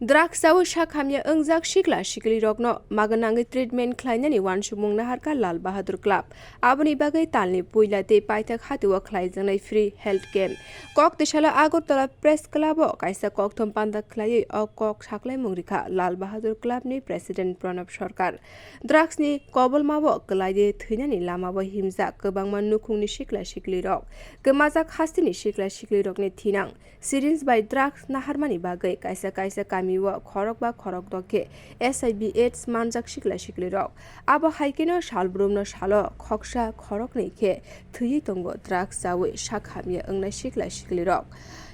Drugs sawo Sakhamyarok engjak sikla sikli rokno maganangi treatment khlainani wansumung naharka Lalbadhur club aboni bagai talni puilate paithak hatiwa khlaijangnai free health camp kok tishala Agartala press club o kaisa kokthom panda khlai o kok saklai mungrikha Lalbadhur club ni president Pranab Sarkar drugs ni kobolmabo klaide theinani lamabo himjak kobangma nukhungni sikla sikli rok gemajak hastini sikla sikli rokni thinang syringe by drugs naharmani bagai kaisa kami khorok ba khorok doke SIB AIDS manjak sikla sikli rok abo haikeno salbrumno salo khoksa khorok nei khe thuyei tongo drugs jawi Sakhamyarok ongnai sikla sikli rok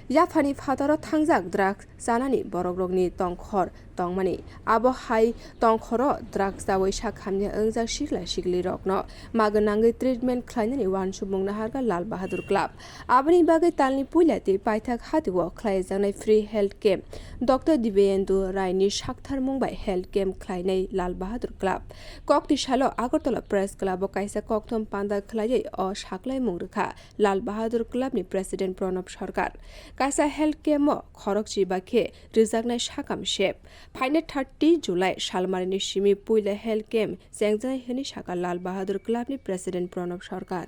Yapani fataro thangjak drugs janani borok rokni tongkhor tongmani abo hai tongkhoro drugs jawi Sakhamyarok ongjak sikla sikli rokno maganangi treatment khlainani wansumung naharka Lalbadhur club aboni bagai talni puilate paithak hatiwo khlaijangnai free health camp Dr. Dibendu Raini Sakthar mungbai health camp khlainai Lalbadhur club kokti salo Agartala press club o kaisa kokthom panda khlaiei o saklai mungrikha Lalbadhur club ni president Pranab Sarkar kaisa health camp o khorokchi bakhe rijaknai sakam shep Final 30 July Salmarini Simi Puila Health Camp Sengjai Hini Saka Lalbadhur Club ni President Pranab Sarkar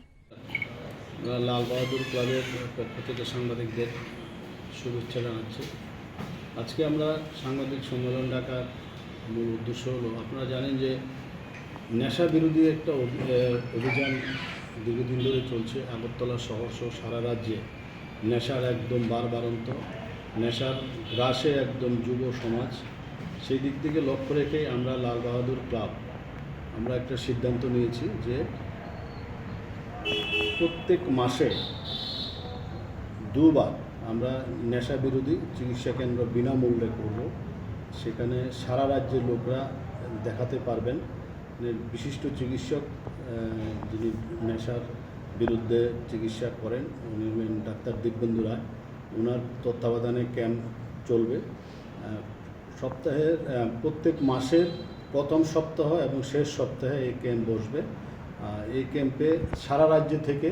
Lal Bahadur ক্লাবের পক্ষ থেকে সাংবাদিকদের শুভেচ্ছা জানাচ্ছি। আজকে আমরা সাংবাদিক সম্মেলন ডাকার মূল উদ্দেশ্য হলো আপনারা জানেন যে নেশা বিরোধী একটা অভিযান দীর্ঘদিন ধরে চলছে। আগরতলা শহর সহ সারা রাজ্যে নেশার একদম বারবারন্ত নেশার গ্রাসে একদম যুব সমাজ সেই দিক থেকে লক্ষ্য রেখে আমরা লালবাহাদুর ক্লাব আমরা একটা সিদ্ধান্ত নিয়েছি যে প্রত্যেক মাসে দুবার আমরা নেশা বিরোধী চিকিৎসা কেন্দ্র বিনামূল্যে করব। সেখানে সারা রাজ্যের লোকরা দেখাতে পারবেন। বিশিষ্ট চিকিৎসক যিনি নেশার বিরুদ্ধে চিকিৎসা করেন উনি হলেন ডাক্তার দিব্যেন্দু রায়, ওনার তত্ত্বাবধানে ক্যাম্প চলবে। সপ্তাহের প্রত্যেক মাসের প্রথম সপ্তাহ এবং শেষ সপ্তাহে এই ক্যাম্প বসবে। এই ক্যাম্পে সারা রাজ্য থেকে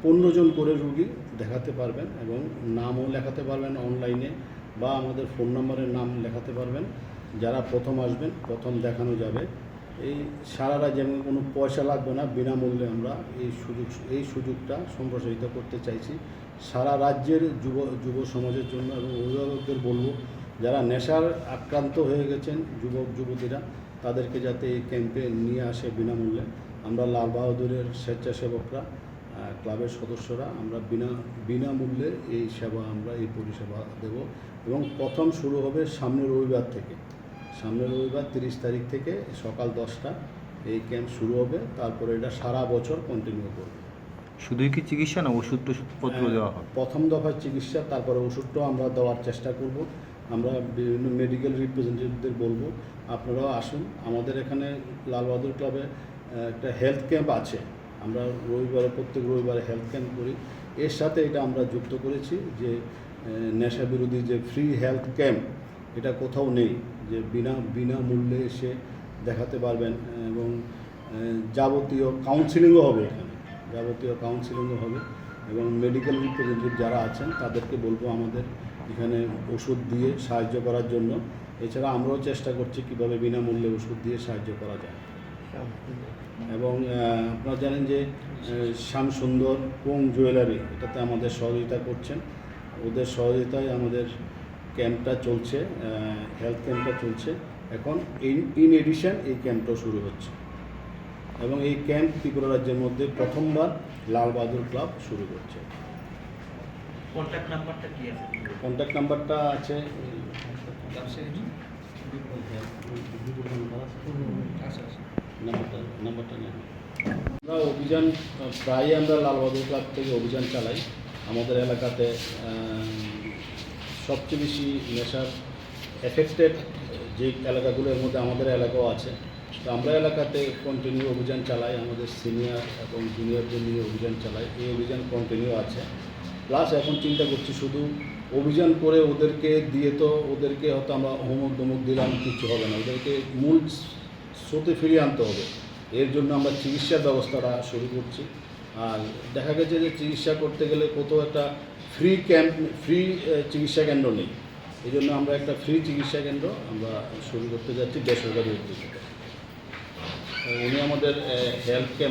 15 জন করে রোগী দেখাতে পারবেন এবং নামও লেখাতে পারবেন অনলাইনে বা আমাদের ফোন নম্বরের নাম লেখাতে পারবেন। যারা প্রথম আসবেন প্রথম দেখানো যাবে। এই সারা রাজ্যে কোনো পয়সা লাগবে না, বিনামূল্যে আমরা এই সুযোগটা সম্প্রসারিত করতে চাইছি সারা রাজ্যের যুব সমাজের জন্য। এবং অভিভাবকদের বলবো যারা নেশার আক্রান্ত হয়ে গেছেন যুবক যুবতীরা তাদেরকে যাতে এই ক্যাম্পে নিয়ে আসে বিনামূল্যে। আমরা লালবাহাদুরের স্বেচ্ছাসেবকরা ক্লাবের সদস্যরা আমরা বিনামূল্যে এই সেবা আমরা এই পরিষেবা দেব। এবং প্রথম শুরু হবে সামনের রবিবার থেকে, সামনের রবিবার 30 তারিখ থেকে সকাল 10টা এই ক্যাম্প শুরু হবে। তারপরে এটা সারা বছর কন্টিনিউ করবে। শুধুই কি চিকিৎসা না ওষুধপত্র দেওয়া হয়? প্রথম দফার চিকিৎসা, তারপরে ওষুধটাও আমরা দেওয়ার চেষ্টা করব। আমরা বিভিন্ন মেডিকেল রিপ্রেজেন্টেটিভদের বলবো আপনারাও আসুন। আমাদের এখানে লালবাহাদুর ক্লাবে একটা হেলথ ক্যাম্প আছে, আমরা প্রত্যেক রবিবারে হেলথ ক্যাম্প করি। এর সাথে এটা আমরা যুক্ত করেছি যে নেশা বিরোধী যে ফ্রি হেলথ ক্যাম্প এটা কোথাও নেই, যে বিনামূল্যে এসে দেখাতে পারবেন এবং যাবতীয় কাউন্সিলিংও হবে এখানে, যাবতীয় কাউন্সিলিংও হবে। এবং মেডিকেল রিপ্রেজেন্টেটিভ যারা আছেন তাদেরকে বলবো আমাদের এখানে ওষুধ দিয়ে সাহায্য করার জন্য। এছাড়া আমরাও চেষ্টা করছি কীভাবে বিনামূল্যে ওষুধ দিয়ে সাহায্য করা যায়। এবং আপনারা জানেন যে শ্যামসুন্দর কোং জুয়েলারি এটাতে আমাদের সহযোগিতা করছেন। ওদের সহযোগিতায় আমাদের ক্যাম্পটা চলছে, হেলথ ক্যাম্পটা চলছে। এখন ইন এডিশন এই ক্যাম্পটা শুরু হচ্ছে এবং এই ক্যাম্প ত্রিপুরা রাজ্যের মধ্যে প্রথমবার লালবাহাদুর ক্লাব শুরু করছে। কন্ট্যাক্ট নাম্বারটা কি আছে? কন্ট্যাক্ট নাম্বারটা আছে নাম্বারটা নেই। আমরা অভিযান প্রায় আমরা লালবাহাদুর ক্লাব থেকে অভিযান চালাই। আমাদের এলাকাতে সবচেয়ে বেশি নেশার এফেক্টেড যে এলাকাগুলোর মধ্যে আমাদের এলাকাও আছে। তো আমরা এলাকাতে কন্টিনিউ অভিযান চালাই, আমাদের সিনিয়র এবং জুনিয়রদের নিয়ে অভিযান চালাই। এই অভিযান কন্টিনিউ আছে। প্লাস এখন চিন্তা করছি শুধু অভিযান করে ওদেরকে দিয়ে তো ওদেরকে হয়তো আমরা হোমক দমক দিলাম কিছু হবে না, ওদেরকে মূল স্রোতে ফিরিয়ে আনতে হবে। এর জন্য আমরা চিকিৎসার ব্যবস্থাটা শুরু করছি। আর দেখা গেছে যে চিকিৎসা করতে গেলে কোথাও একটা ফ্রি চিকিৎসা কেন্দ্র নেই। এই জন্য আমরা একটা ফ্রি চিকিৎসা কেন্দ্র আমরা শুরু করতে যাচ্ছি বেসরকারি উদ্যোগে। উনি আমাদের হেলথ ক্যাম্প